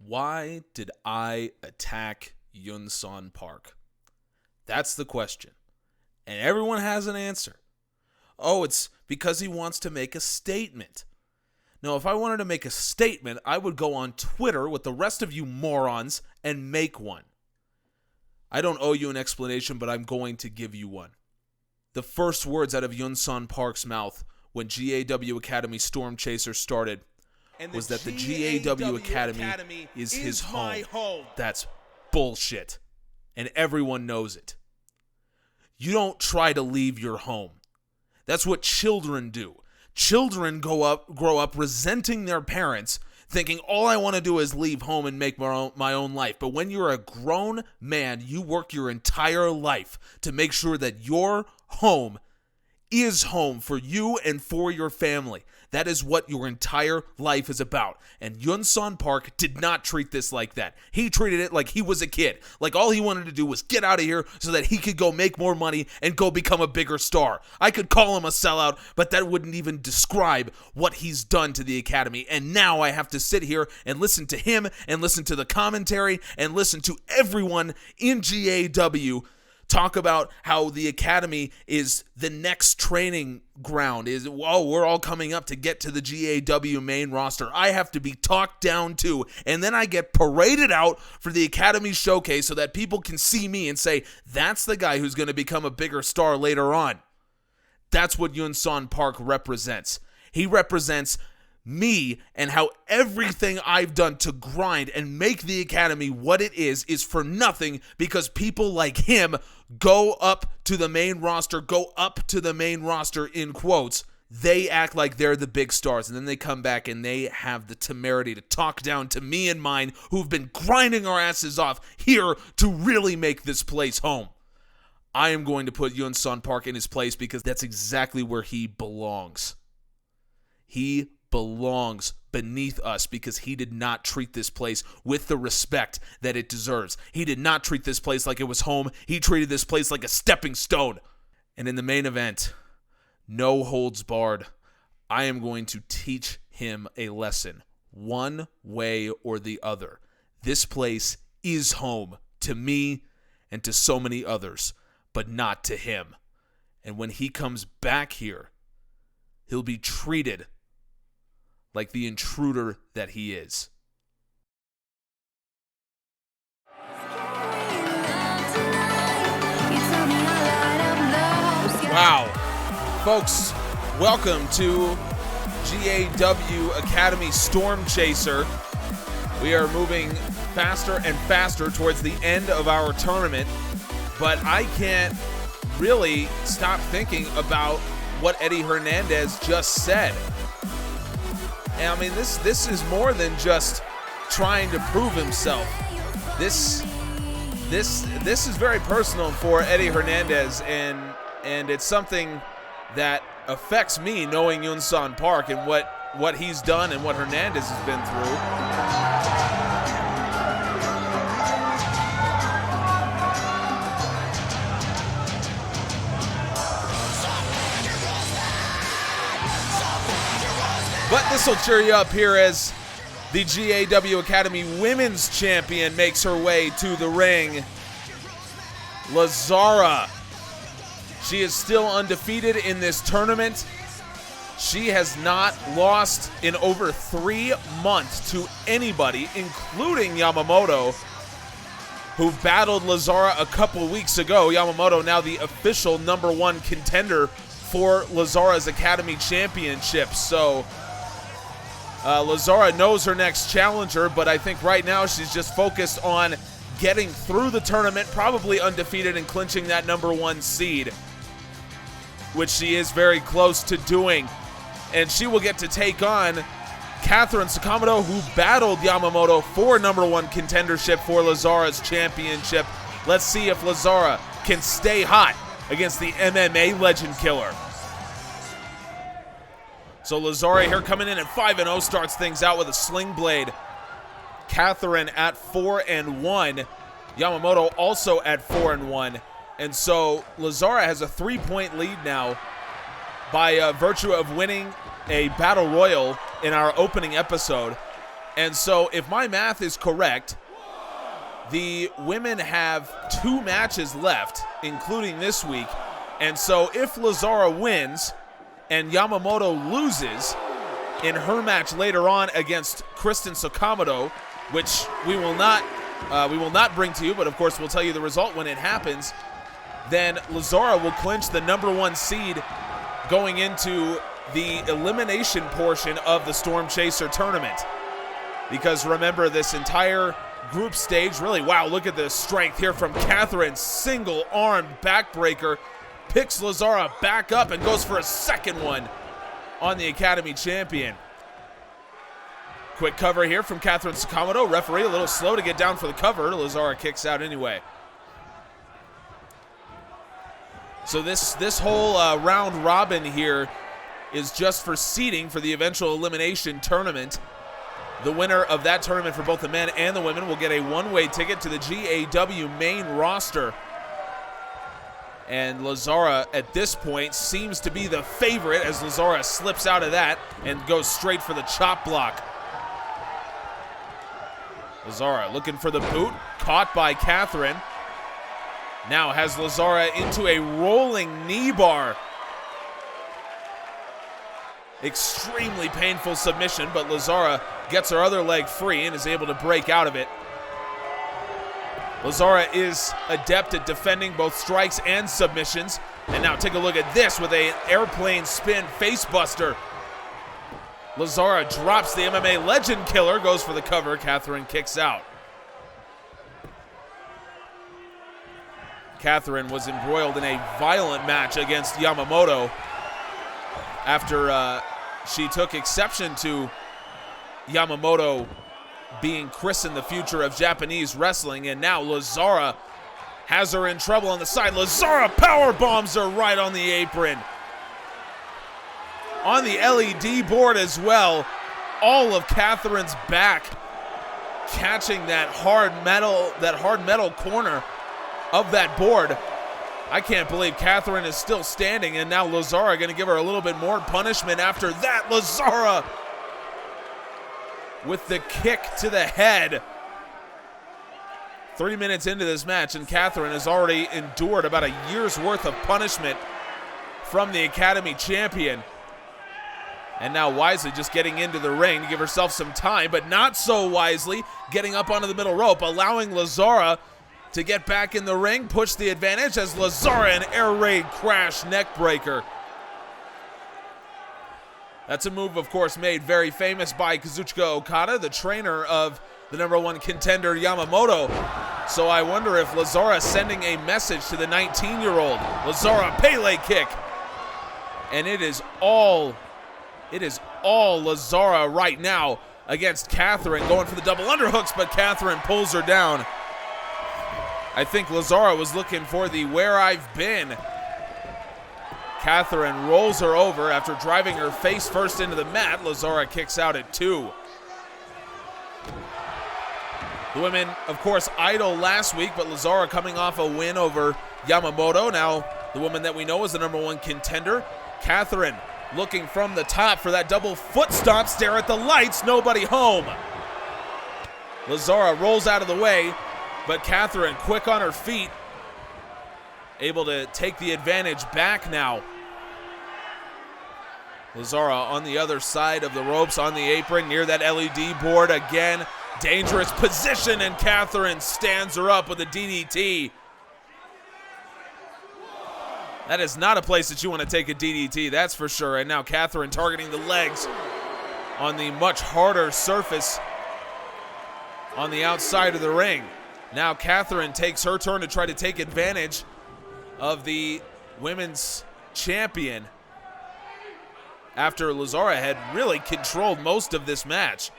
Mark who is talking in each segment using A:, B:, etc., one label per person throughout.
A: Why did I attack Yunsan Park? That's the question. And everyone has an answer. Oh, it's because he wants to make a statement. Now, if I wanted to make a statement, I would go on Twitter with the rest of you morons and make one. I don't owe you an explanation, but I'm going to give you one. The first words out of Yunsan Park's mouth when GAW Academy Stormchaser started was that the GAW Academy is his home. That's bullshit. And everyone knows it. You don't try to leave your home. That's what children do. Children grow up resenting their parents, thinking all I want to do is leave home and make my own life. But when you're a grown man, you work your entire life to make sure that your home is home for you and for your family. That is what your entire life is about. And Yunsan Park did not treat this like that. He treated it like he was a kid. Like all he wanted to do was get out of here so that he could go make more money and go become a bigger star. I could call him a sellout, but that wouldn't even describe what he's done to the Academy. And now I have to sit here and listen to him and listen to the commentary and listen to everyone in GAW talk about how the Academy is the next training ground. We're all coming up to get to the GAW main roster. I have to be talked down to, and then I get paraded out for the Academy showcase so that people can see me and say, that's the guy who's going to become a bigger star later on. That's what Yunsan Park represents. He represents me and how everything I've done to grind and make the Academy what it is for nothing because people like him go up to the main roster in quotes. They act like they're the big stars, and then they come back and they have the temerity to talk down to me and mine who've been grinding our asses off here to really make this place home. I am going to put Yunsan Park in his place because that's exactly where he belongs. He belongs beneath us because he did not treat this place with the respect that it deserves. He did not treat this place like it was home. He treated this place like a stepping stone. And in the main event, no holds barred, I am going to teach him a lesson, one way or the other. This place is home to me and to so many others, but not to him. And when he comes back here, he'll be treated like the intruder that he is. Wow. Folks, welcome to GAW Academy Stormchaser. We are moving faster and faster towards the end of our tournament, but I can't really stop thinking about what Eddie Hernandez just said. And I mean, this is more than just trying to prove himself. This is very personal for Eddie Hernandez, and it's something that affects me knowing Yunsan Park and what he's done and what Hernandez has been through. But this will cheer you up here as the GAW Academy Women's Champion makes her way to the ring. Lazzara. She is still undefeated in this tournament. She has not lost in over 3 months to anybody, including Yamamoto, who battled Lazzara a couple weeks ago. Yamamoto now the official #1 contender for Lazzara's Academy Championship. So Lazzara knows her next challenger, but I think right now she's just focused on getting through the tournament, probably undefeated and clinching that #1 seed, which she is very close to doing. And she will get to take on Katherine Sakomoto, who battled Yamamoto for #1 contendership for Lazzara's championship. Let's see if Lazzara can stay hot against the MMA legend killer. So Lazzara here coming in at 5-0, starts things out with a sling blade. Katherine at 4-1. Yamamoto also at 4-1. And so Lazzara has a 3-point lead now by virtue of winning a battle royal in our opening episode. And so if my math is correct, the women have 2 matches left, including this week. And so if Lazzara wins and Yamamoto loses in her match later on against Katherine Sakomoto, which we will not bring to you, but of course we'll tell you the result when it happens, then Lazzara will clinch the #1 seed going into the elimination portion of the Stormchaser tournament. Because remember, this entire group stage, really, wow, look at the strength here from Katherine. Single-armed backbreaker, picks Lazzara back up and goes for a second one on the Academy champion. Quick cover here from Katherine Sakomoto. Referee a little slow to get down for the cover. Lazzara kicks out anyway. So this whole round robin here is just for seeding for the eventual elimination tournament. The winner of that tournament for both the men and the women will get a one-way ticket to the GAW main roster. And Lazzara at this point seems to be the favorite as Lazzara slips out of that and goes straight for the chop block. Lazzara looking for the boot, caught by Katherine. Now has Lazzara into a rolling knee bar. Extremely painful submission, but Lazzara gets her other leg free and is able to break out of it. Lazzara is adept at defending both strikes and submissions. And now take a look at this with an airplane spin facebuster. Lazzara drops the MMA legend killer, goes for the cover. Katherine kicks out. Katherine was embroiled in a violent match against Yamamoto after she took exception to Yamamoto being christened the future of Japanese wrestling, and now Lazzara has her in trouble on the side. Lazzara power bombs her right on the apron. On the LED board as well, all of Katherine's back catching that hard metal corner of that board. I can't believe Katherine is still standing, and now Lazzara going to give her a little bit more punishment after that. Lazzara with the kick to the head. 3 minutes into this match, and Katherine has already endured about a year's worth of punishment from the Academy champion. And now wisely just getting into the ring to give herself some time, but not so wisely getting up onto the middle rope, allowing Lazzara to get back in the ring, push the advantage as Lazzara an air raid crash neck breaker. That's a move, of course, made very famous by Kazuchika Okada, the trainer of the #1 contender Yamamoto. So I wonder if Lazzara is sending a message to the 19-year-old. Lazzara Pele kick. And it is all Lazzara right now against Katherine, going for the double underhooks, but Katherine pulls her down. I think Lazzara was looking for the where I've been. Katherine rolls her over after driving her face first into the mat. Lazzara kicks out at 2. The women, of course, idle last week, but Lazzara coming off a win over Yamamoto. Now the woman that we know is the #1 contender. Katherine looking from the top for that double foot stomp. Stare at the lights, nobody home. Lazzara rolls out of the way, but Katherine quick on her feet, able to take the advantage back now. Lazzara on the other side of the ropes, on the apron, near that LED board again. Dangerous position, and Katherine stands her up with a DDT. That is not a place that you want to take a DDT, that's for sure. And now Katherine targeting the legs on the much harder surface on the outside of the ring. Now Katherine takes her turn to try to take advantage of the women's champion after Lazzara had really controlled most of this match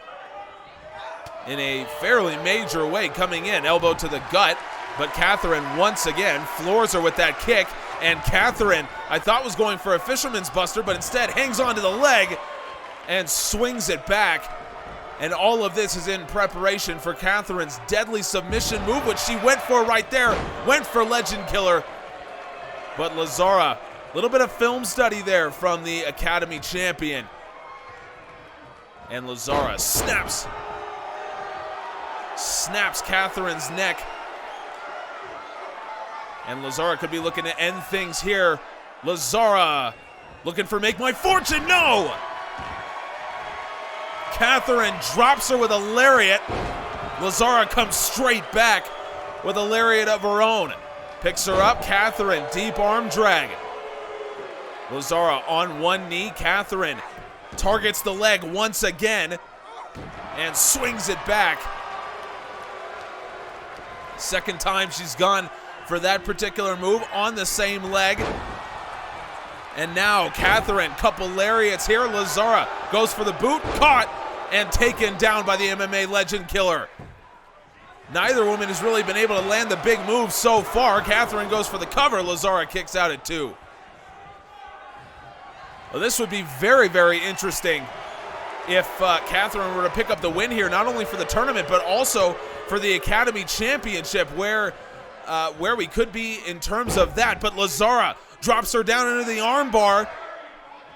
A: in a fairly major way coming in. Elbow to the gut, but Katherine once again floors her with that kick, and Katherine, I thought was going for a fisherman's buster, but instead hangs onto the leg and swings it back. And all of this is in preparation for Katherine's deadly submission move, which she went for right there, went for legend killer. But Lazzara, a little bit of film study there from the Academy champion. And Lazzara snaps snaps Katherine's neck. And Lazzara could be looking to end things here. Lazzara looking for make my fortune. No! Katherine drops her with a lariat. Lazzara comes straight back with a lariat of her own. Picks her up. Katherine, deep arm drag. Lazzara on one knee. Katherine targets the leg once again and swings it back. Second time she's gone for that particular move on the same leg. And now Katherine, couple lariats here. Lazzara goes for the boot, caught and taken down by the MMA legend killer. Neither woman has really been able to land the big move so far. Katherine goes for the cover. Lazzara kicks out at 2. Well, this would be very, very interesting if Katherine were to pick up the win here, not only for the tournament, but also for the Academy Championship, where we could be in terms of that. But Lazzara drops her down into the armbar,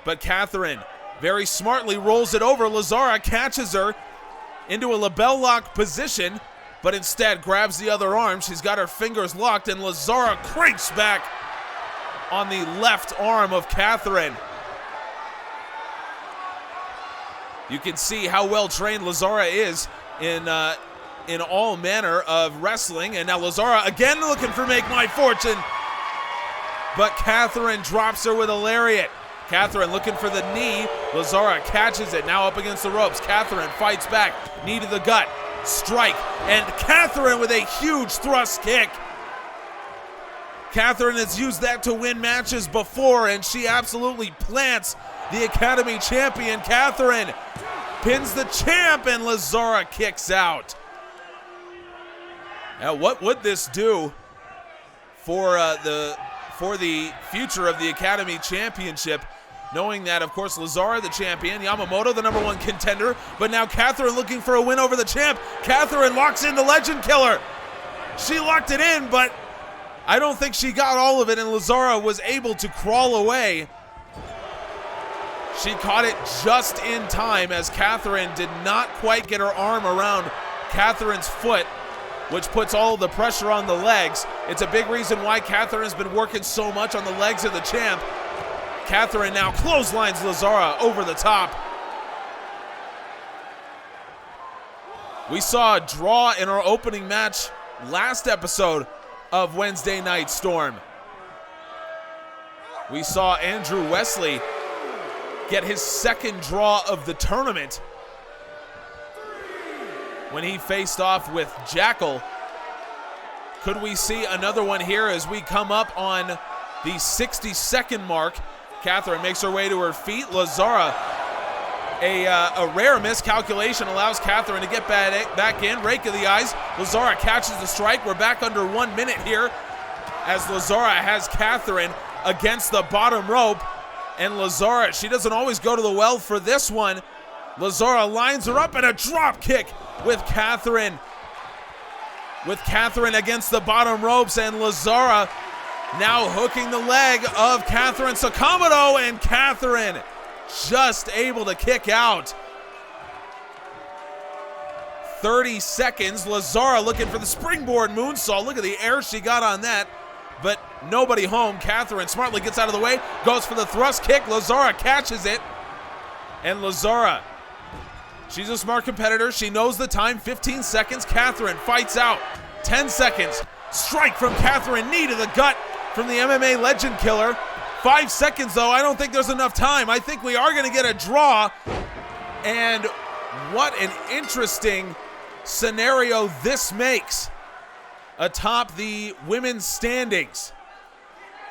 A: but Katherine very smartly rolls it over. Lazzara catches her into a label lock position, but instead grabs the other arm. She's got her fingers locked, and Lazzara cranks back on the left arm of Katherine. You can see how well trained Lazzara is in all manner of wrestling. And now Lazzara again looking for make my fortune, but Katherine drops her with a lariat. Katherine looking for the knee. Lazzara catches it, now up against the ropes. Katherine fights back, knee to the gut, strike, and Katherine with a huge thrust kick. Katherine has used that to win matches before, and she absolutely plants the Academy champion. Katherine pins the champ, and Lazzara kicks out. Now, what would this do for the future of the Academy Championship, knowing that, of course, Lazzara the champion, Yamamoto the #1 contender, but now Katherine looking for a win over the champ. Katherine locks in the legend killer. She locked it in, but I don't think she got all of it, and Lazzara was able to crawl away. She caught it just in time, as Katherine did not quite get her arm around Katherine's foot, which puts all of the pressure on the legs. It's a big reason why Katherine has been working so much on the legs of the champ. Katherine now clotheslines Lazzara over the top. We saw a draw in our opening match last episode of Wednesday Night Storm. We saw Andrew Wesley get his second draw of the tournament when he faced off with Jackal. Could we see another one here as we come up on the 60-second mark? Katherine makes her way to her feet. Lazzara, a rare miscalculation allows Katherine to get back in. Rake of the eyes. Lazzara catches the strike. We're back under 1 minute here as Lazzara has Katherine against the bottom rope. And Lazzara, she doesn't always go to the well for this one. Lazzara lines her up, and a drop kick with Katherine. With Katherine against the bottom ropes, and Lazzara now hooking the leg of Katherine Sakomoto, and Katherine just able to kick out. 30 seconds. Lazzara looking for the springboard moonsault. Look at the air she got on that, but nobody home. Katherine smartly gets out of the way, goes for the thrust kick. Lazzara catches it, and Lazzara, she's a smart competitor. She knows the time, 15 seconds. Katherine fights out. 10 seconds. Strike from Katherine, knee to the gut from the MMA legend killer. 5 seconds, though. I don't think there's enough time. I think we are going to get a draw. And what an interesting scenario this makes atop the women's standings.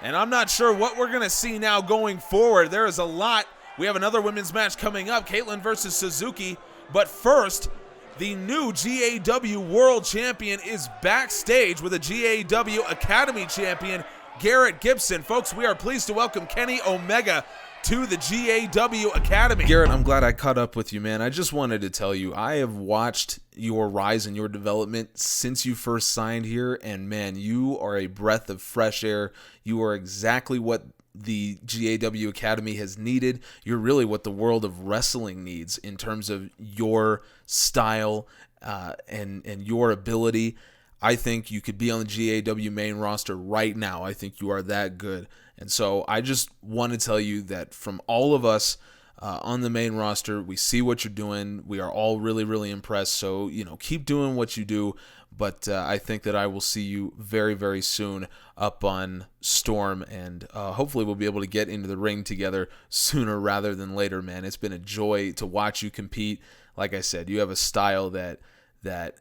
A: And I'm not sure what we're going to see now going forward. There is a lot. We have another women's match coming up, Caitlin versus Suzuki. But first, the new GAW World Champion is backstage with a GAW Academy Champion, Garrett Gibson. Folks, we are pleased to welcome Kenny Omega to the GAW Academy.
B: Garrett, I'm glad I caught up with you, man. I just wanted to tell you, I have watched your rise and your development since you first signed here, and man, you are a breath of fresh air. You are exactly what the GAW Academy has needed. You're really what the world of wrestling needs in terms of your style and your ability. I think you could be on the GAW main roster right now. I think you are that good. And so I just want to tell you that from all of us on the main roster, we see what you're doing. We are all really, really impressed. So, keep doing what you do. But I think that I will see you very, very soon up on Storm. And hopefully we'll be able to get into the ring together sooner rather than later, man. It's been a joy to watch you compete. Like I said, you have a style that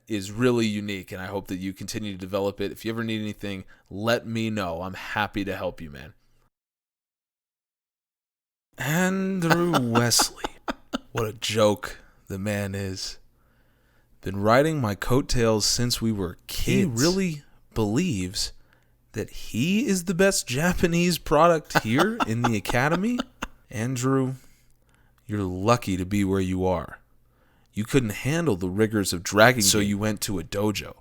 B: is really unique, and I hope that you continue to develop it. If you ever need anything, let me know. I'm happy to help you, man. Andrew Wesley. What a joke the man is. Been riding my coattails since we were kids. He really believes that he is the best Japanese product here in the Academy? Andrew, you're lucky to be where you are. You couldn't handle the rigors of dragging, so you went to a dojo.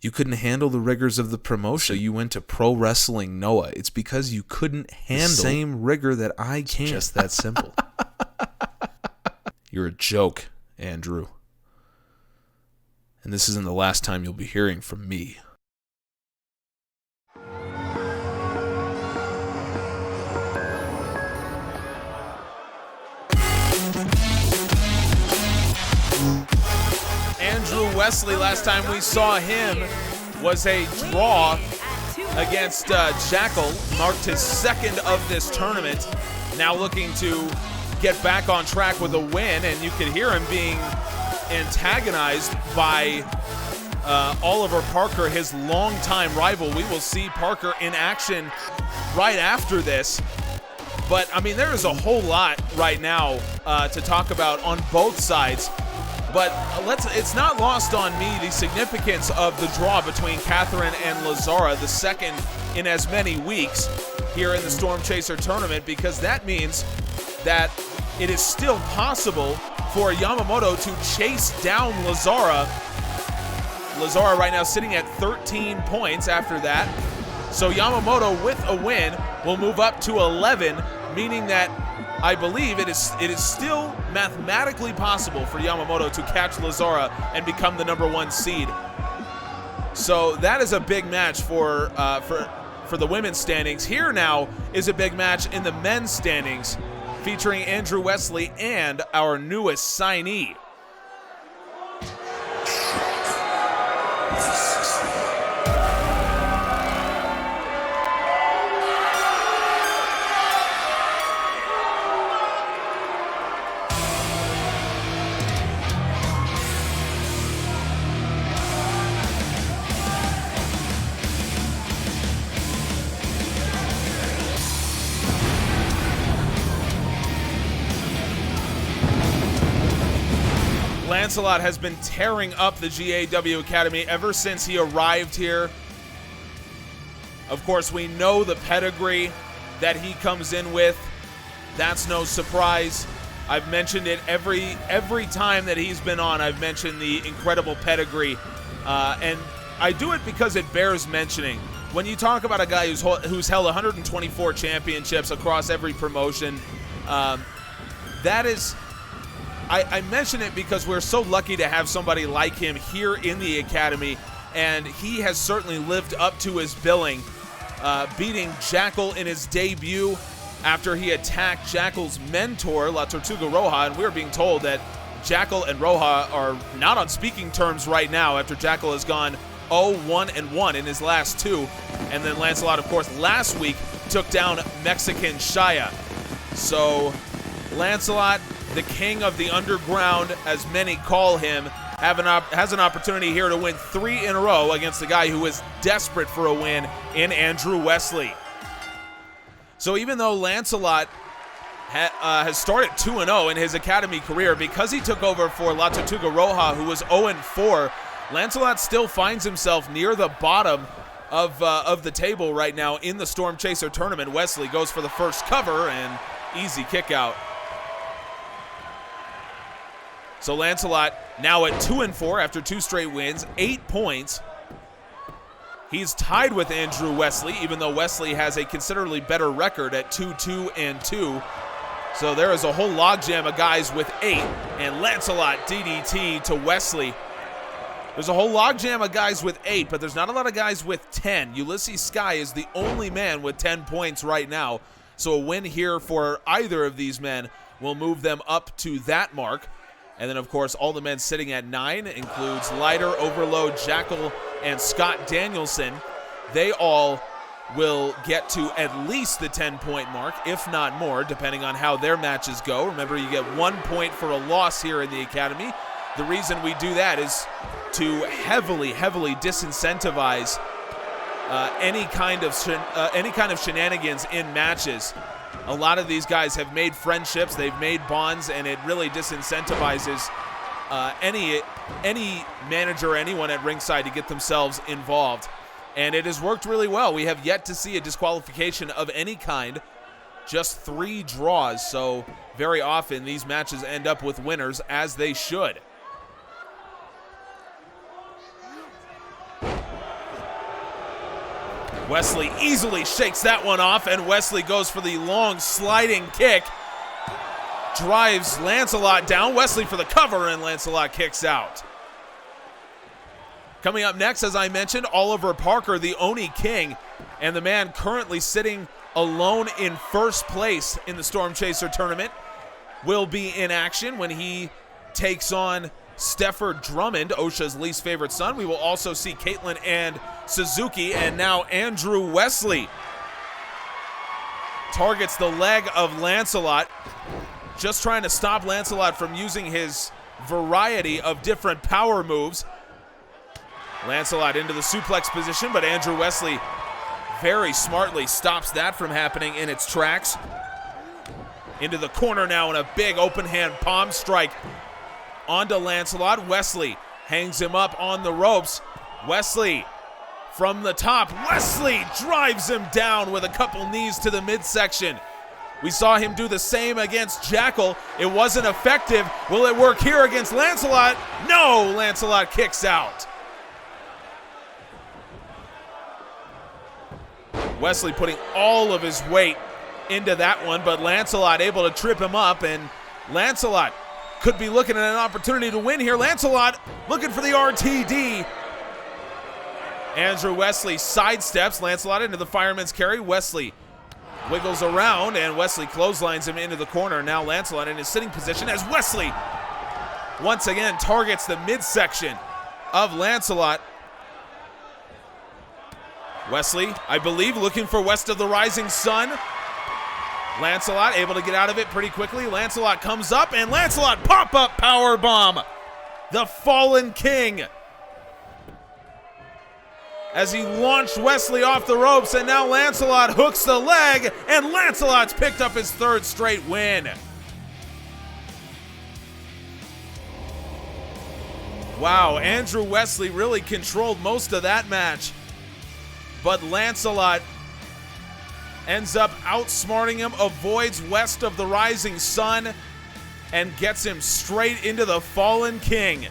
B: You couldn't handle the rigors of the promotion, so you went to Pro Wrestling Noah. It's because you couldn't handle the same rigor that I can. It's just that simple. You're a joke, Andrew. And this isn't the last time you'll be hearing from me.
A: Andrew Wesley, last time we saw him was a draw against Jackal, marked his second of this tournament. Now looking to get back on track with a win, and you could hear him being antagonized by Oliver Parker, his longtime rival. We will see Parker in action right after this. But, I mean, there is a whole lot right now to talk about on both sides. But it's not lost on me the significance of the draw between Katherine and Lazzara, the second in as many weeks here in the Stormchaser tournament, because that means that it is still possible for Yamamoto to chase down Lazzara. Lazzara right now sitting at 13 points after that. So Yamamoto with a win will move up to 11, meaning that I believe it is still mathematically possible for Yamamoto to catch Lazzara and become the #1 seed. So that is a big match for the women's standings. Here now is a big match in the men's standings, featuring Andrew Wesley and our newest signee. Lancelot has been tearing up the GAW Academy ever since he arrived here. Of course, we know the pedigree that he comes in with. That's no surprise. I've mentioned it every time that he's been on. I've mentioned the incredible pedigree, and I do it because it bears mentioning. When you talk about a guy who's held 124 championships across every promotion, that is... I mention it because we're so lucky to have somebody like him here in the Academy, and he has certainly lived up to his billing, beating Jackal in his debut after he attacked Jackal's mentor, La Tortuga Roja, and we're being told that Jackal and Roja are not on speaking terms right now after Jackal has gone 0-1-1 in his last two, and then Lancelot, of course, last week took down Mexican Shaya. So Lancelot, the king of the underground, as many call him, has an opportunity here to win 3 in a row against the guy who is desperate for a win in Andrew Wesley. So even though Lancelot has started 2-0 in his Academy career, because he took over for La Tortuga Roja, who was 0-4, Lancelot still finds himself near the bottom of the table right now in the Stormchaser tournament. Wesley goes for the first cover and easy kick out. So Lancelot now at 2-4 after 2 straight wins, 8 points. He's tied with Andrew Wesley, even though Wesley has a considerably better record at 2-2-2. So there is a whole logjam of guys with 8, and Lancelot DDT to Wesley. There's a whole logjam of guys with 8, but there's not a lot of guys with 10. Ulysses Sky is the only man with 10 points right now. So a win here for either of these men will move them up to that mark. And then, of course, all the men sitting at 9 includes Lighter, Overload, Jackal, and Scott Danielson. They all will get to at least the 10-point mark, if not more, depending on how their matches go. Remember, you get 1 point for a loss here in the Academy. The reason we do that is to heavily disincentivize any kind of shenanigans in matches. A lot of these guys have made friendships, they've made bonds, and it really disincentivizes any manager or anyone at ringside to get themselves involved. And it has worked really well. We have yet to see a disqualification of any kind, just 3 draws. So very often these matches end up with winners, as they should. Wesley easily shakes that one off, and Wesley goes for the long sliding kick. Drives Lancelot down. Wesley for the cover, and Lancelot kicks out. Coming up next, as I mentioned, Oliver Parker, the Oni King, and the man currently sitting alone in first place in the Stormchaser tournament, will be in action when he takes on Stefford Drummond, OSHA's least favorite son. We will also see Caitlin and Suzuki, and now Andrew Wesley targets the leg of Lancelot, just trying to stop Lancelot from using his variety of different power moves. Lancelot into the suplex position, but Andrew Wesley very smartly stops that from happening in its tracks. Into the corner now, and a big open hand palm strike onto Lancelot. Wesley hangs him up on the ropes. Wesley from the top. Wesley drives him down with a couple knees to the midsection. We saw him do the same against Jackal. It wasn't effective. Will it work here against Lancelot? No! Lancelot kicks out. Wesley putting all of his weight into that one, but Lancelot able to trip him up, and Lancelot could be looking at an opportunity to win here. Lancelot looking for the RTD. Andrew Wesley sidesteps Lancelot into the fireman's carry. Wesley wiggles around, and Wesley clotheslines him into the corner. Now Lancelot in his sitting position as Wesley once again targets the midsection of Lancelot. Wesley, I believe, looking for West of the Rising Sun. Lancelot able to get out of it pretty quickly. Lancelot comes up, and Lancelot pop-up powerbomb. The Fallen King. As he launched Wesley off the ropes, and now Lancelot hooks the leg, and Lancelot's picked up his 3rd straight win. Wow, Andrew Wesley really controlled most of that match, but Lancelot ends up outsmarting him, avoids West of the Rising Sun, and gets him straight into the Fallen King.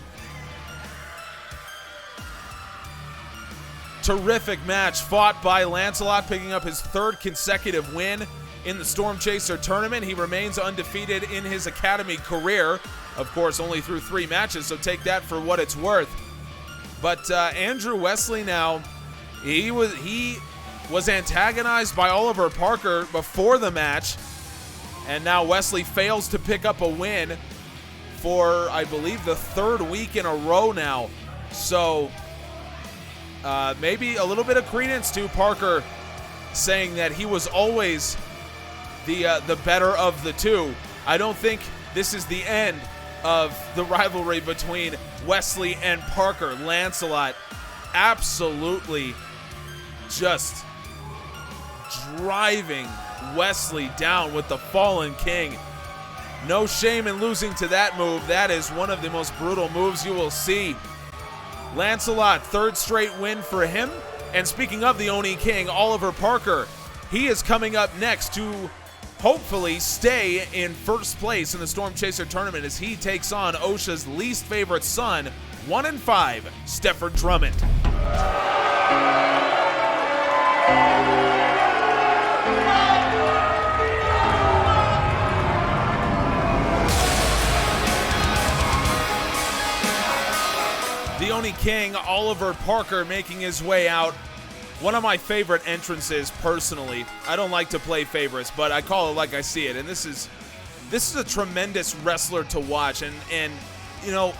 A: Terrific match fought by Lancelot, picking up his 3rd consecutive win in the Stormchaser tournament. He remains undefeated in his Academy career. Of course, only through 3 matches, so take that for what it's worth. But Andrew Wesley now, he was antagonized by Oliver Parker before the match, and now Wesley fails to pick up a win for, I believe, the 3rd week in a row now. So maybe a little bit of credence to Parker saying that he was always the better of the two. I don't think this is the end of the rivalry between Wesley and Parker. Lancelot absolutely just driving Wesley down with the Fallen King. No shame in losing to that move. That is one of the most brutal moves you will see. Lancelot, 3rd straight win for him. And speaking of the Oni King, Oliver Parker, he is coming up next to hopefully stay in first place in the Stormchaser tournament as he takes on OSHA's least favorite son, 1-5, Stefford Drummond. The Oni King, Oliver Parker, making his way out. One of my favorite entrances, personally. I don't like to play favorites, but I call it like I see it. And this is a tremendous wrestler to watch. And you know,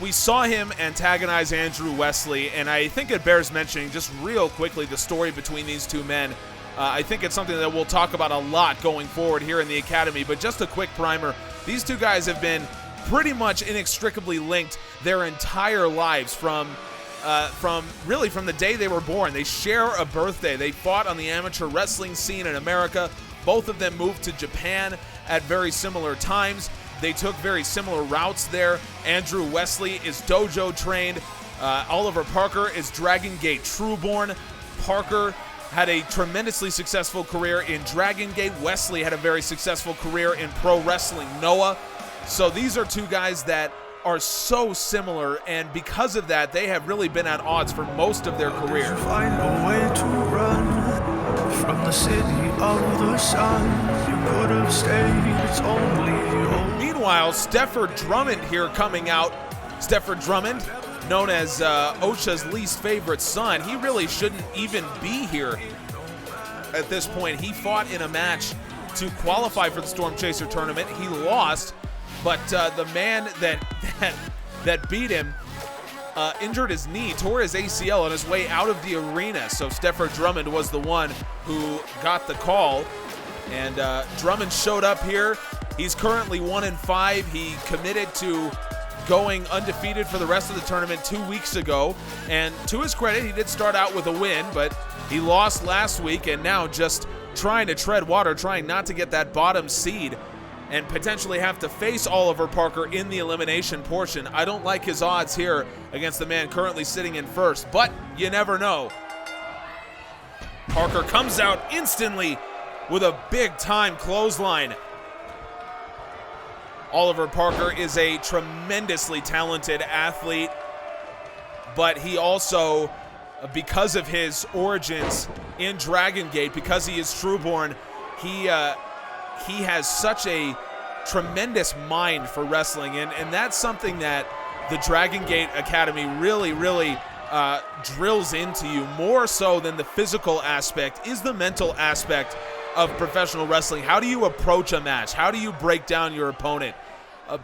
A: we saw him antagonize Andrew Wesley, and I think it bears mentioning just real quickly the story between these two men. I think it's something that we'll talk about a lot going forward here in the Academy, but just a quick primer. These two guys have been pretty much inextricably linked their entire lives from the day they were born. They share a birthday. They fought on the amateur wrestling scene in America. Both of them moved to Japan at very similar times. They took very similar routes there. Andrew Wesley is dojo trained. Oliver Parker is Dragon Gate Trueborn. Parker had a tremendously successful career in Dragon Gate. Wesley had a very successful career in pro wrestling Noah. So these are two guys that are so similar, and because of that, they have really been at odds for most of their career.
C: Find a way to run from the city of the sun. You could have stayed, it's only you.
A: Meanwhile, Stefford Drummond here coming out. Stefford Drummond, known as OSHA's least favorite son, he really shouldn't even be here at this point. He fought in a match to qualify for the Stormchaser tournament. He lost, but the man that beat him injured his knee, tore his ACL on his way out of the arena. So Stefford Drummond was the one who got the call, and Drummond showed up here. He's currently 1-5. He committed to going undefeated for the rest of the tournament 2 weeks ago, and to his credit, he did start out with a win, but he lost last week, and now just trying to tread water, trying not to get that bottom seed and potentially have to face Oliver Parker in the elimination portion. I don't like his odds here against the man currently sitting in first, but you never know. Parker comes out instantly with a big-time clothesline. Oliver Parker is a tremendously talented athlete, but he also, because of his origins in Dragon Gate, because he is Trueborn, he has such a tremendous mind for wrestling, and that's something that the Dragon Gate Academy really drills into you. More so than the physical aspect is the mental aspect of professional wrestling. How do you approach a match? How do you break down your opponent?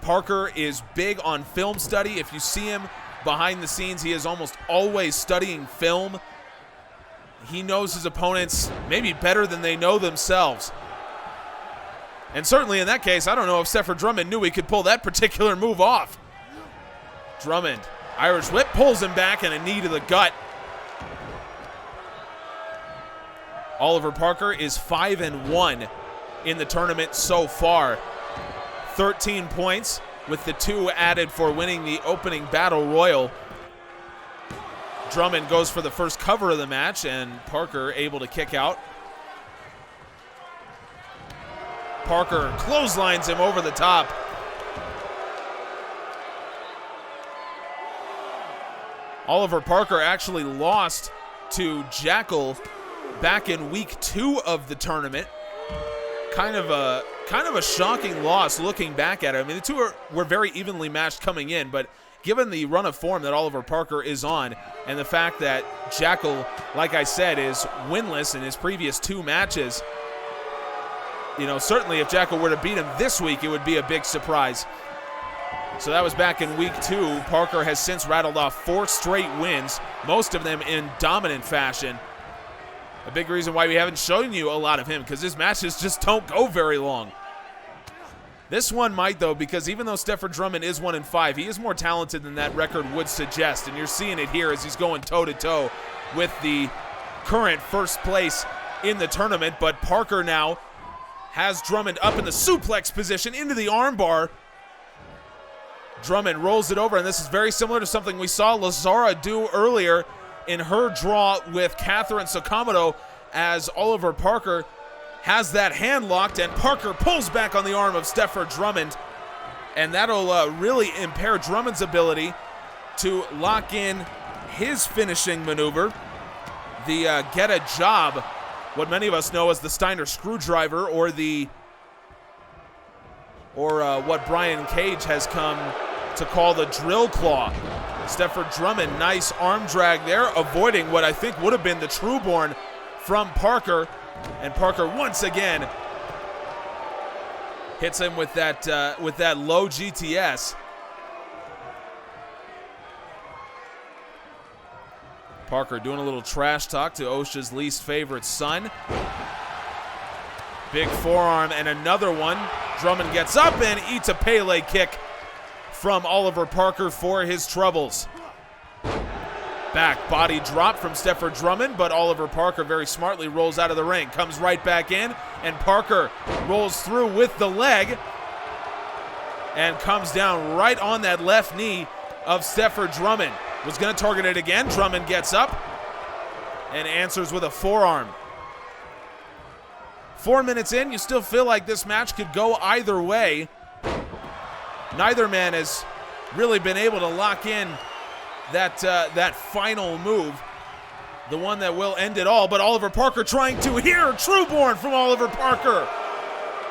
A: Parker is big on film study. If you see him behind the scenes, he is almost always studying film. He knows his opponents maybe better than they know themselves. And certainly in that case, I don't know if Stefford Drummond knew he could pull that particular move off. Drummond, Irish whip, pulls him back, and a knee to the gut. Oliver Parker is 5-1 in the tournament so far. 13 points with the 2 added for winning the opening battle royal. Drummond goes for the first cover of the match, and Parker able to kick out. Parker clotheslines him over the top. Oliver Parker actually lost to Jackal back in week 2 of the tournament. Kind of a shocking loss looking back at it. I mean, the two were very evenly matched coming in, but given the run of form that Oliver Parker is on, and the fact that Jackal, like I said, is winless in his previous 2 matches, you know, certainly if Jackal were to beat him this week, it would be a big surprise. So that was back in week 2. Parker has since rattled off 4 straight wins, most of them in dominant fashion. A big reason why we haven't shown you a lot of him, because his matches just don't go very long. This one might, though, because even though Stefford Drummond is 1-5, he is more talented than that record would suggest, and you're seeing it here as he's going toe-to-toe with the current first place in the tournament. But Parker now has Drummond up in the suplex position into the armbar. Drummond rolls it over, and this is very similar to something we saw Lazzara do earlier in her draw with Katherine Sakomoto, as Oliver Parker has that hand locked, and Parker pulls back on the arm of Stefford Drummond, and that'll really impair Drummond's ability to lock in his finishing maneuver. the get a job, what many of us know as the Steiner screwdriver, or what Brian Cage has come to call the drill claw. Stefford Drummond, nice arm drag there, avoiding what I think would have been the Trueborn from Parker. And Parker once again hits him with that low GTS. Parker doing a little trash talk to OSHA's least favorite son. Big forearm and another one. Drummond gets up and eats a Pele kick from Oliver Parker for his troubles. Back body drop from Stefford Drummond, but Oliver Parker very smartly rolls out of the ring, comes right back in, and Parker rolls through with the leg and comes down right on that left knee of Stefford Drummond. Was going to target it again. Drummond gets up and answers with a forearm. 4 minutes in, you still feel like this match could go either way. Neither man has really been able to lock in that final move, the one that will end it all. But Oliver Parker trying to hear Trueborn from Oliver Parker.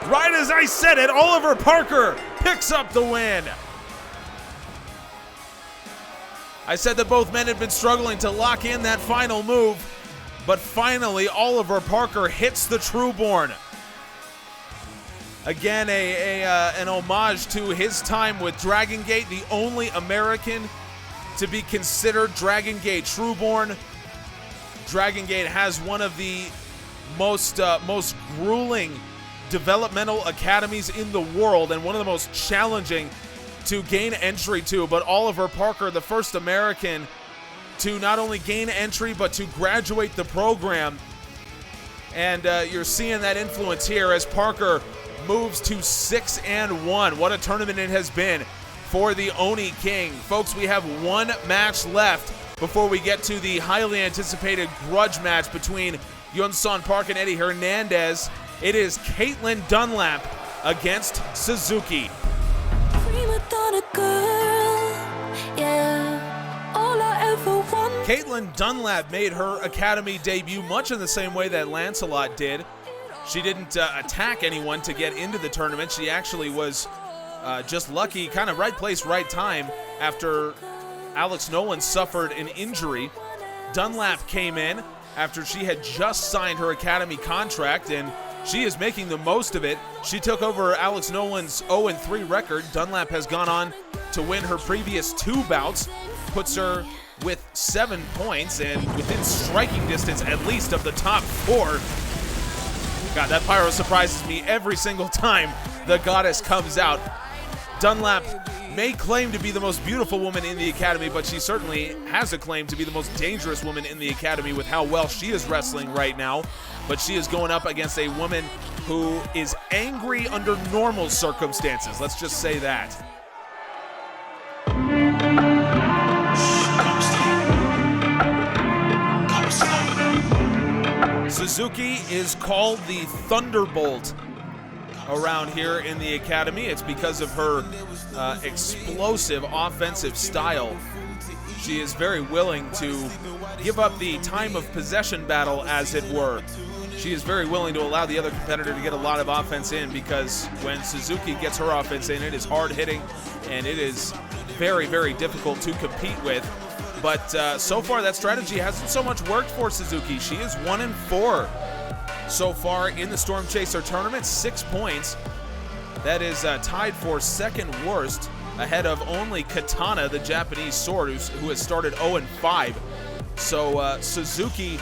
A: Right as I said it, Oliver Parker picks up the win. I said that both men had been struggling to lock in that final move, but finally Oliver Parker hits the Trueborn. Again, an homage to his time with Dragon Gate, the only American to be considered Dragon Gate Trueborn. Dragon Gate has one of the most grueling developmental academies in the world, and one of the most challenging to gain entry to. But Oliver Parker, the first American to not only gain entry but to graduate the program, and you're seeing that influence here as Parker moves to 6-1. What a tournament it has been for the Oni King. Folks, we have one match left before we get to the highly anticipated grudge match between Yun-Son Park and Eddie Hernandez. It is Caitlin Dunlap against Suzuki. Caitlin Dunlap made her academy debut much in the same way that Lancelot did. She didn't attack anyone to get into the tournament. She actually was just lucky, kind of right place, right time. After Alex Nolan suffered an injury, Dunlap came in after she had just signed her academy contract, and she is making the most of it. She took over Alex Nolan's 0-3 record. Dunlap has gone on to win her previous 2 bouts, puts her with 7 points and within striking distance at least of the top 4. God, that pyro surprises me every single time the goddess comes out. Dunlap may claim to be the most beautiful woman in the academy, but she certainly has a claim to be the most dangerous woman in the academy with how well she is wrestling right now. But she is going up against a woman who is angry under normal circumstances. Let's just say that. Suzuki is called the Thunderbolt around here in the academy. It's because of her explosive offensive style. She is very willing to give up the time of possession battle, as it were. She is very willing to allow the other competitor to get a lot of offense in, because when Suzuki gets her offense in, it is hard hitting and it is very, very difficult to compete with. But so far, that strategy hasn't so much worked for Suzuki. She is 1-4 so far in the Stormchaser tournament, 6 points. That is tied for second worst, ahead of only Katana, the Japanese sword, who has started 0-5. So Suzuki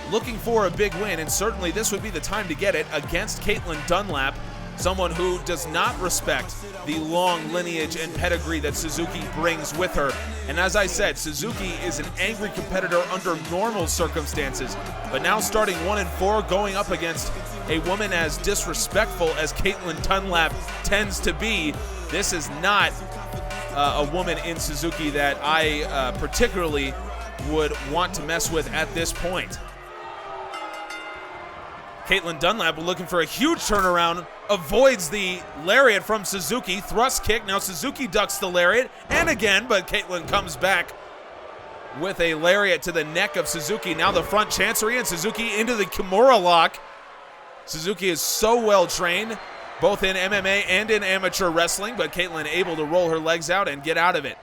A: looking for a big win, and certainly this would be the time to get it against Caitlin Dunlap, someone who does not respect the long lineage and pedigree that Suzuki brings with her. And as I said, Suzuki is an angry competitor under normal circumstances, but now starting 1-4, going up against a woman as disrespectful as Caitlin Dunlap tends to be, this is not a woman in Suzuki that I particularly would want to mess with at this point. Caitlin Dunlap looking for a huge turnaround, avoids the lariat from Suzuki, thrust kick. Now Suzuki ducks the lariat, and again, but Caitlin comes back with a lariat to the neck of Suzuki. Now the front chancery and Suzuki into the Kimura lock. Suzuki is so well trained, both in MMA and in amateur wrestling, but Caitlin able to roll her legs out and get out of it.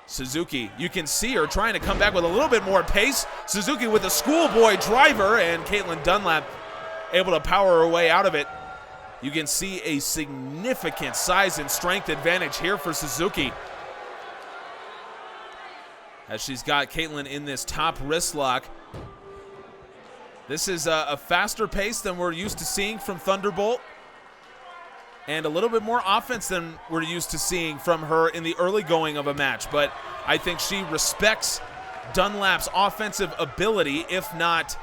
A: Suzuki, you can see her trying to come back with a little bit more pace. Suzuki with a schoolboy driver, and Caitlin Dunlap able to power her way out of it. You can see a significant size and strength advantage here for Suzuki, as she's got Caitlin in this top wrist lock. This is a faster pace than we're used to seeing from Thunderbolt, and a little bit more offense than we're used to seeing from her in the early going of a match. But I think she respects Dunlap's offensive ability, if not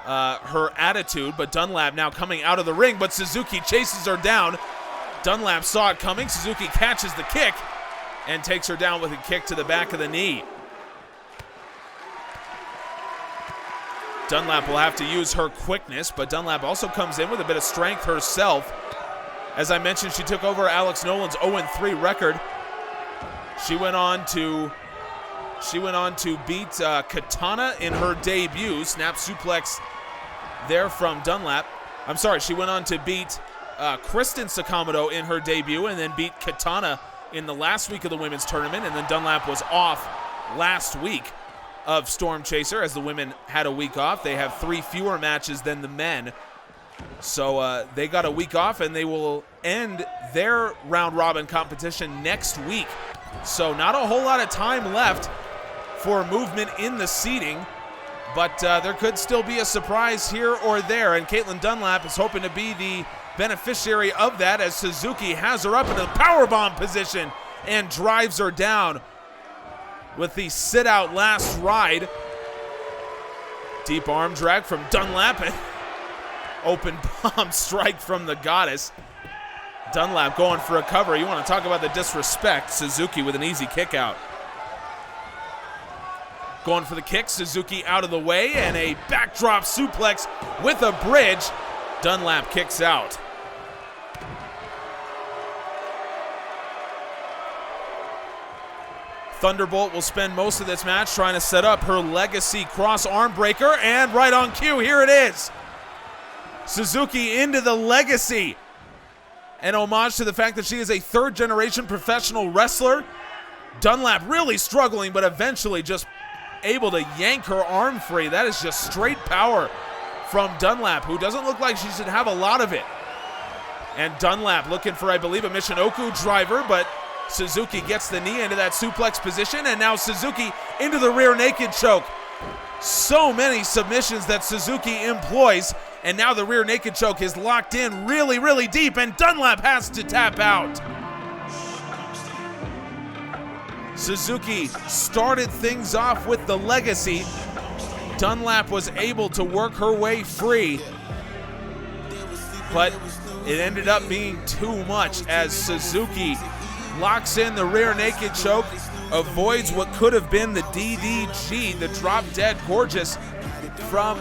A: her attitude. But Dunlap now coming out of the ring, but Suzuki chases her down. Dunlap saw it coming. Suzuki catches the kick and takes her down with a kick to the back of the knee. Dunlap will have to use her quickness, but Dunlap also comes in with a bit of strength herself. As I mentioned, she took over Alex Nolan's 0-3 record. She went on to beat Katana in her debut. Snap suplex there from Dunlap. I'm sorry, she went on to beat Kristen Sakamoto in her debut, and then beat Katana in the last week of the women's tournament. And then Dunlap was off last week of Stormchaser, as the women had a week off. They have 3 fewer matches than the men. So they got a week off, and they will end their round-robin competition next week. So not a whole lot of time left for movement in the seeding, but there could still be a surprise here or there, and Caitlin Dunlap is hoping to be the beneficiary of that, as Suzuki has her up in a powerbomb position and drives her down with the sit-out last ride. Deep arm drag from Dunlap, and open palm strike from the Goddess. Dunlap going for a cover. You want to talk about the disrespect. Suzuki with an easy kick out. Going for the kick. Suzuki out of the way, and a backdrop suplex with a bridge. Dunlap kicks out. Thunderbolt will spend most of this match trying to set up her legacy cross arm breaker, and right on cue, here it is. Suzuki into the legacy. An homage to the fact that she is a third-generation professional wrestler. Dunlap really struggling, but eventually just able to yank her arm free. That is just straight power from Dunlap, who doesn't look like she should have a lot of it. And Dunlap looking for, I believe, a Michinoku driver, but Suzuki gets the knee into that suplex position, and now Suzuki into the rear naked choke. So many submissions that Suzuki employs, and now the rear naked choke is locked in really, really deep, and Dunlap has to tap out. Suzuki started things off with the legacy. Dunlap was able to work her way free, but it ended up being too much, as Suzuki locks in the rear naked choke, avoids what could have been the DDG, the drop dead gorgeous from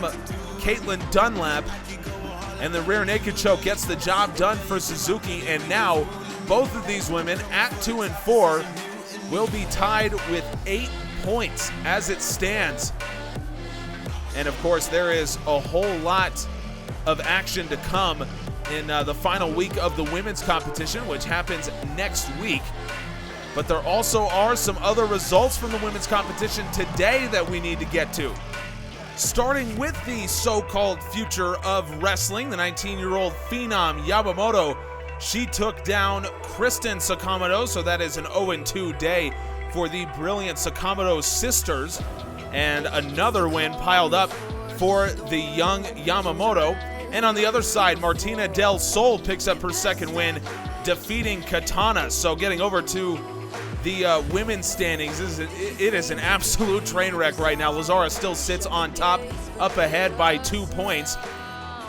A: Caitlin Dunlap, and the rear naked choke gets the job done for Suzuki. And now both of these women at 2 and 4 will be tied with 8 points as it stands. And of course, there is a whole lot of action to come in the final week of the women's competition, which happens next week. But there also are some other results from the women's competition today that we need to get to. Starting with the so-called future of wrestling, the 19-year-old Phenom Yamamoto. She took down Kristen Sakamoto, so that is an 0-2 day for the brilliant Sakamoto sisters. And another win piled up for the young Yamamoto. And on the other side, Martina Del Sol picks up her second win, defeating Katana. So getting over to the women's standings, it is an absolute train wreck right now. Lazzara still sits on top, up ahead by 2 points.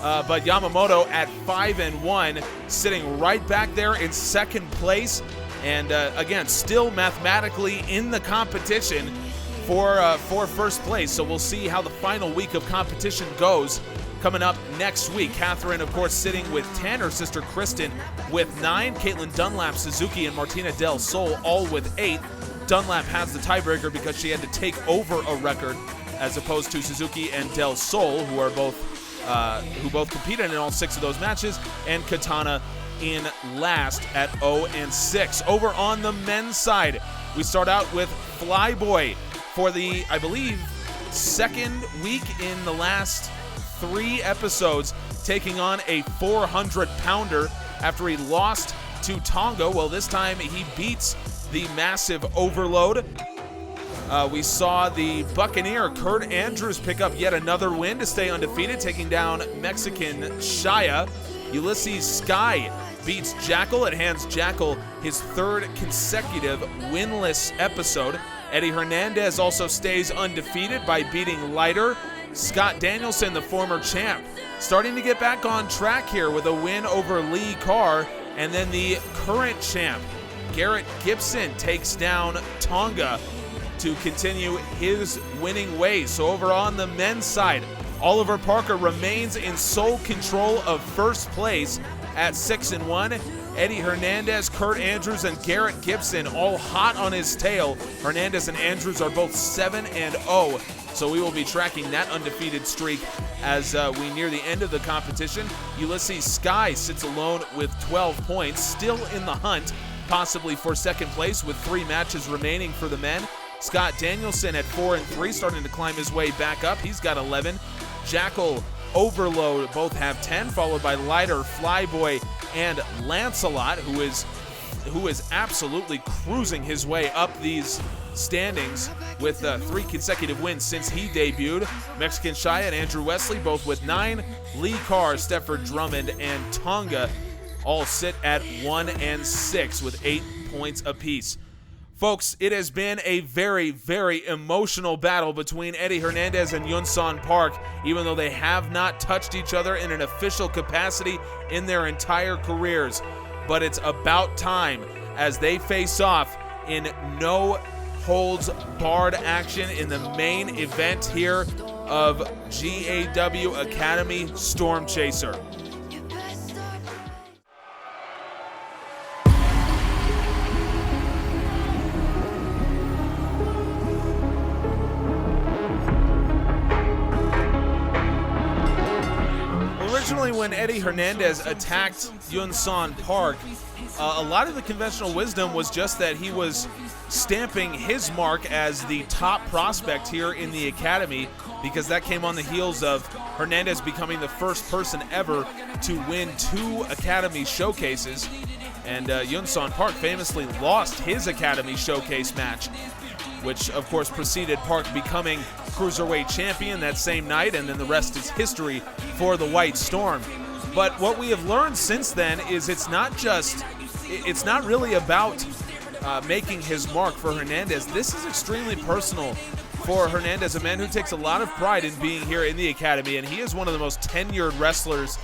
A: But Yamamoto at 5-1, sitting right back there in second place. And again, still mathematically in the competition for first place. So we'll see how the final week of competition goes coming up next week. Katherine, of course, sitting with 10. Her sister Kristen with 9. Caitlin Dunlap, Suzuki, and Martina Del Sol all with 8. Dunlap has the tiebreaker because she had to take over a record, as opposed to Suzuki and Del Sol, who both competed in all 6 of those matches, and Katana in last at 0-6. Over on the men's side, we start out with Flyboy for the, I believe, second week in the last 3 episodes, taking on a 400-pounder after he lost to Tonga. Well, this time he beats the massive Overload. We saw the Buccaneer Kurt Andrews pick up yet another win to stay undefeated, taking down Mexican Shaya. Ulysses Sky beats Jackal. It hands Jackal his 3rd consecutive winless episode. Eddie Hernandez also stays undefeated by beating Leiter. Scott Danielson, the former champ, starting to get back on track here with a win over Lee Carr. And then the current champ, Garrett Gibson, takes down Tonga to continue his winning ways. So over on the men's side, Oliver Parker remains in sole control of first place at 6-1. Eddie Hernandez, Kurt Andrews, and Garrett Gibson all hot on his tail. Hernandez and Andrews are both 7-0. So we will be tracking that undefeated streak as we near the end of the competition. Ulysses Sky sits alone with 12 points, still in the hunt, possibly for second place with 3 matches remaining for the men. Scott Danielson at 4-3, starting to climb his way back up. He's got 11. Jackal, Overload both have 10, followed by Leiter, Flyboy, and Lancelot, who is absolutely cruising his way up these standings with 3 consecutive wins since he debuted. Mexican Shia and Andrew Wesley both with 9. Lee Carr, Stefford Drummond, and Tonga all sit at 1-6 with 8 points apiece. Folks, it has been a very, very emotional battle between Eddie Hernandez and Yunsan Park, even though they have not touched each other in an official capacity in their entire careers. But it's about time as they face off in no holds barred action in the main event here of GAW Academy Stormchaser. Originally, when Eddie Hernandez attacked Yunsan Park, a lot of the conventional wisdom was just that he was stamping his mark as the top prospect here in the academy, because that came on the heels of Hernandez becoming the first person ever to win 2 academy showcases. And Yunsan Park famously lost his academy showcase match, which of course preceded Park becoming Cruiserweight champion that same night, and then the rest is history for the White Storm. But what we have learned since then is it's not really about making his mark for Hernandez. This is extremely personal for Hernandez, a man who takes a lot of pride in being here in the academy, and he is one of the most tenured wrestlers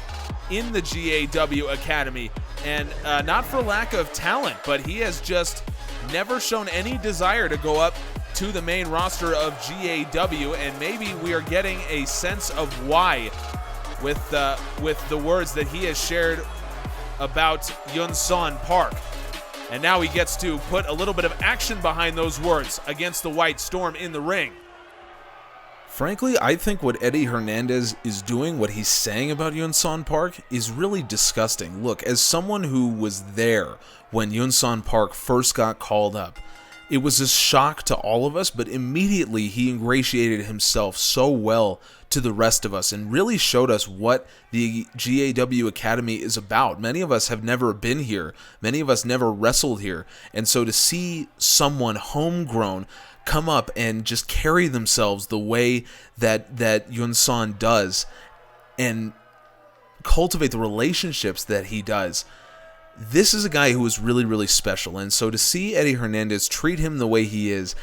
A: in the GAW Academy, and not for lack of talent, but he has just never shown any desire to go up to the main roster of GAW, and maybe we are getting a sense of why with the words that he has shared about Yunsan Park. And now he gets to put a little bit of action behind those words against the White Storm in the ring.
B: Frankly, I think what Eddie Hernandez is doing, what he's saying about Yunsan Park, is really disgusting. Look, as someone who was there when Yunsan Park first got called up, it was a shock to all of us, but immediately he ingratiated himself so well to the rest of us and really showed us what the GAW Academy is about. Many of us have never been here. Many of us never wrestled here. And so to see someone homegrown come up and just carry themselves the way that Yunsan does and cultivate the relationships that he does, this is a guy who is really, really special. And so to see Eddie Hernandez treat him the way he is,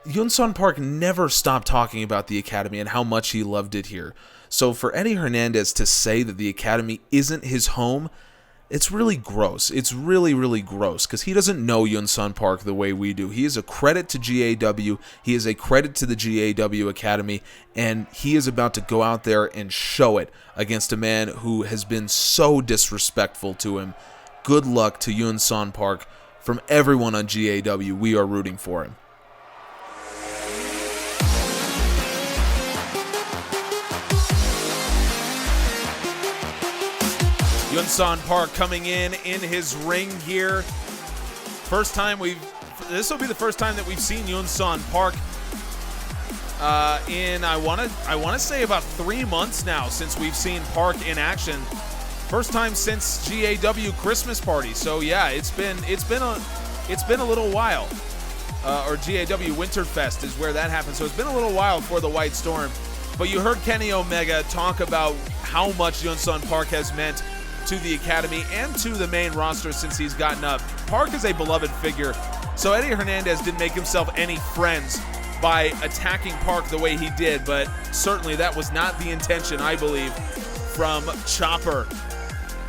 B: Yunsan Park never stopped talking about the Academy and how much he loved it here. So for Eddie Hernandez to say that the Academy isn't his home, it's really gross. It's really, really gross, because he doesn't know Yunsan Park the way we do. He is a credit to GAW. He is a credit to the GAW Academy, and he is about to go out there and show it against a man who has been so disrespectful to him. Good luck to Yunsan Park from everyone on GAW. We are rooting for him.
A: Yunsan Park coming in his ring here. This will be the first time that we've seen Yunsan Park in I want to say about 3 months now since we've seen Park in action. First time since GAW Christmas party. So yeah, it's been a little while. Or GAW Winterfest is where that happened. So it's been a little while for the White Storm. But you heard Kenny Omega talk about how much Yunsan Park has meant to the Academy and to the main roster since he's gotten up. Park is a beloved figure, so Eddie Hernandez didn't make himself any friends by attacking Park the way he did, but certainly that was not the intention, I believe, from Chopper.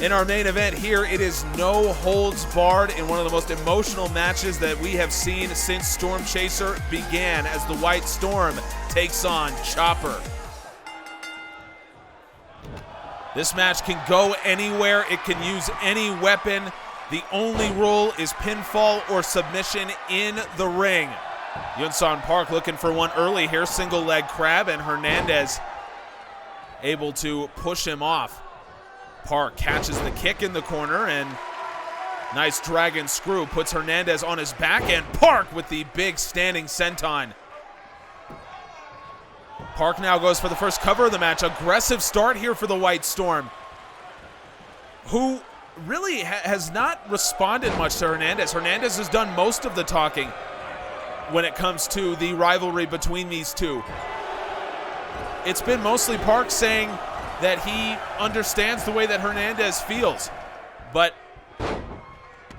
A: In our main event here, it is no holds barred in one of the most emotional matches that we have seen since Stormchaser began, as the White Storm takes on Chopper. This match can go anywhere. It can use any weapon. The only rule is pinfall or submission in the ring. Yunsan Park looking for one early here. Single leg crab, and Hernandez able to push him off. Park catches the kick in the corner, and nice dragon screw puts Hernandez on his back, and Park with the big standing senton. Park now goes for the first cover of the match. Aggressive start here for the White Storm, who really has not responded much to Hernandez. Hernandez has done most of the talking when it comes to the rivalry between these two. It's been mostly Park saying that he understands the way that Hernandez feels, but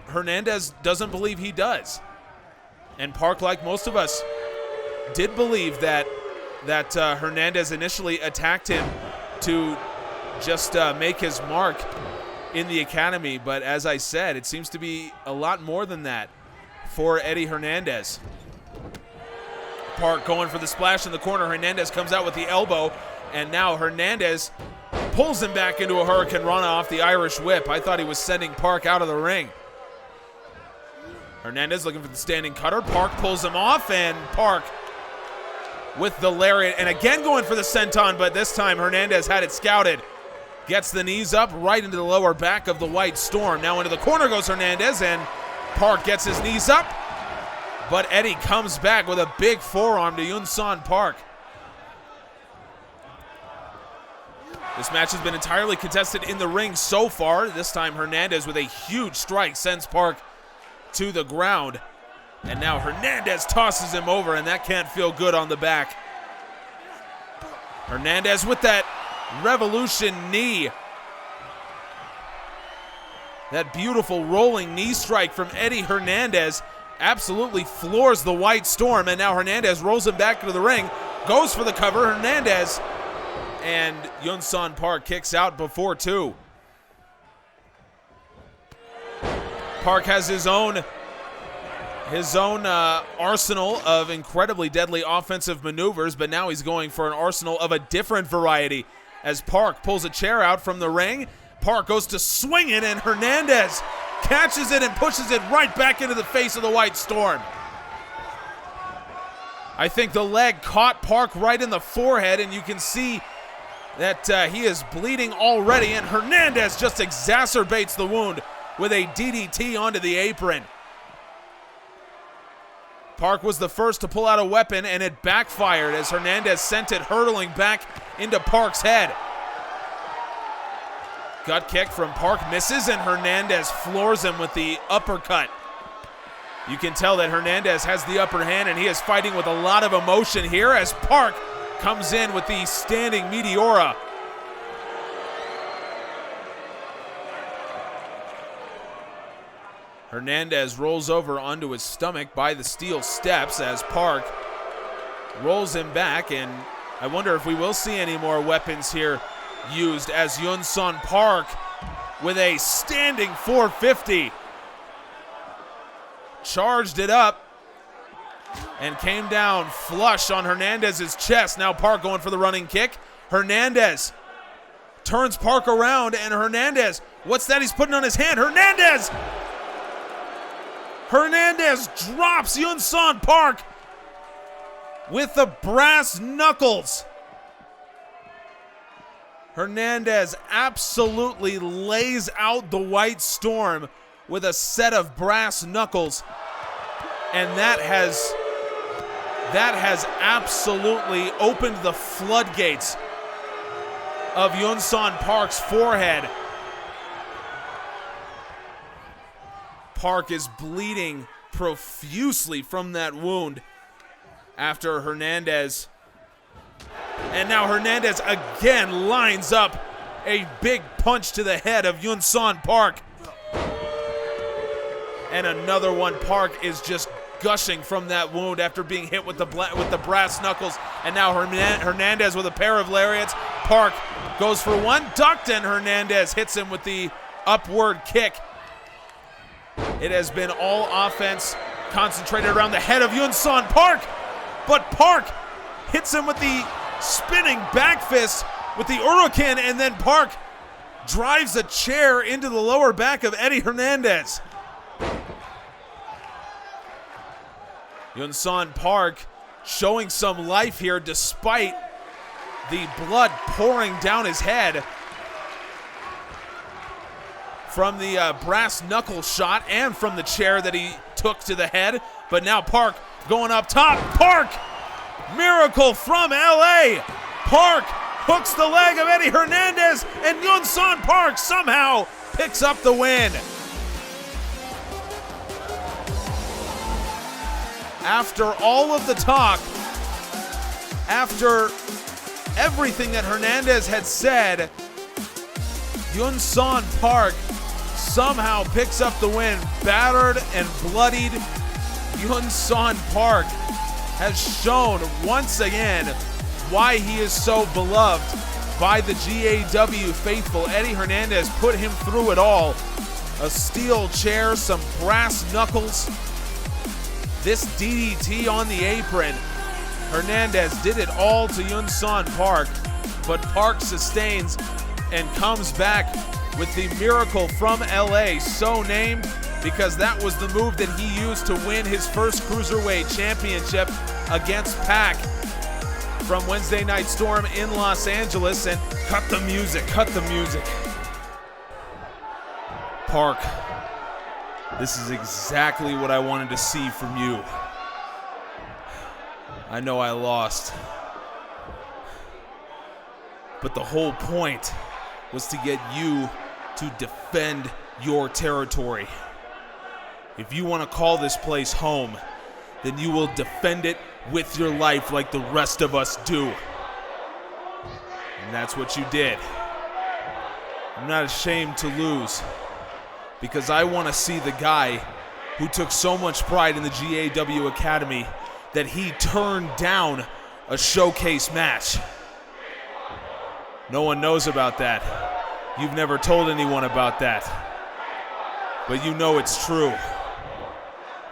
A: Hernandez doesn't believe he does. And Park, like most of us, did believe that Hernandez initially attacked him to just make his mark in the Academy. But as I said, it seems to be a lot more than that for Eddie Hernandez. Park going for the splash in the corner. Hernandez comes out with the elbow, and now Hernandez pulls him back into a Hurricane Rana off the Irish whip. I thought he was sending Park out of the ring. Hernandez looking for the standing cutter. Park pulls him off, and Park with the lariat, and again going for the senton, but this time Hernandez had it scouted. Gets the knees up right into the lower back of the White Storm. Now into the corner goes Hernandez, and Park gets his knees up, but Eddie comes back with a big forearm to Yunsan Park. This match has been entirely contested in the ring so far. This time Hernandez with a huge strike sends Park to the ground. And now Hernandez tosses him over, and that can't feel good on the back. Hernandez with that revolution knee. That beautiful rolling knee strike from Eddie Hernandez absolutely floors the White Storm, and now Hernandez rolls him back into the ring, goes for the cover. Hernandez and Yunsan Park kicks out before two. Park has his own arsenal of incredibly deadly offensive maneuvers, but now he's going for an arsenal of a different variety as Park pulls a chair out from the ring. Park goes to swing it, and Hernandez catches it and pushes it right back into the face of the White Storm. I think the leg caught Park right in the forehead, and you can see that he is bleeding already, and Hernandez just exacerbates the wound with a DDT onto the apron. Park was the first to pull out a weapon, and it backfired as Hernandez sent it hurtling back into Park's head. Gut kick from Park misses, and Hernandez floors him with the uppercut. You can tell that Hernandez has the upper hand, and he is fighting with a lot of emotion here as Park comes in with the standing Meteora. Hernandez rolls over onto his stomach by the steel steps as Park rolls him back, and I wonder if we will see any more weapons here used as Yunsan Park with a standing 450 charged it up and came down flush on Hernandez's chest. Now Park going for the running kick. Hernandez turns Park around, and Hernandez, what's that he's putting on his hand? Hernandez Hernandez drops Yun-Son Park with the brass knuckles. Hernandez absolutely lays out the White Storm with a set of brass knuckles. And that has absolutely opened the floodgates of Yun-Son Park's forehead. Park is bleeding profusely from that wound after Hernandez. And now Hernandez again lines up a big punch to the head of Yun-Son Park. And another one. Park is just gushing from that wound after being hit with the brass knuckles. And now Hernandez with a pair of lariats. Park goes for one, ducked, and Hernandez hits him with the upward kick. It has been all offense concentrated around the head of Yun-Son Park, but Park hits him with the spinning back fist with the Hurricane, and then Park drives a chair into the lower back of Eddie Hernandez. Yun-Son Park showing some life here despite the blood pouring down his head from the brass knuckle shot and from the chair that he took to the head. But now Park going up top. Park! Miracle from LA! Park hooks the leg of Eddie Hernandez, and Yun-Son Park somehow picks up the win. After all of the talk, after everything that Hernandez had said, Yun-Son Park somehow picks up the win. Battered and bloodied, Yun-Son Park has shown once again why he is so beloved by the GAW faithful. Eddie Hernandez put him through it all. A steel chair, some brass knuckles, this DDT on the apron. Hernandez did it all to Yun-Son Park, but Park sustains and comes back with the miracle from LA, so named because that was the move that he used to win his first Cruiserweight Championship against Pac from Wednesday Night Storm in Los Angeles. And cut the music. Park, this is exactly what I wanted to see from you. I know I lost, but the whole point was to get you to defend your territory. If you want to call this place home, then you will defend it with your life like the rest of us do. And that's what you did. I'm not ashamed to lose, because I want to see the guy who took so much pride in the GAW Academy that he turned down a showcase match. No one knows about that. You've never told anyone about that. But you know it's true.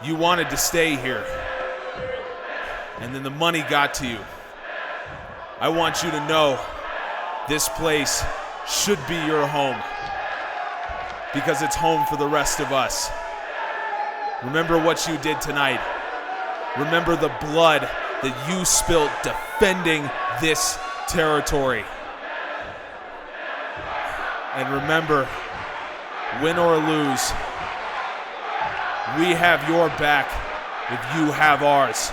A: You wanted to stay here, and then the money got to you. I want you to know this place should be your home, because it's home for the rest of us. Remember what you did tonight. Remember the blood that you spilt defending this territory. And remember, win or lose, we have your back if you have ours.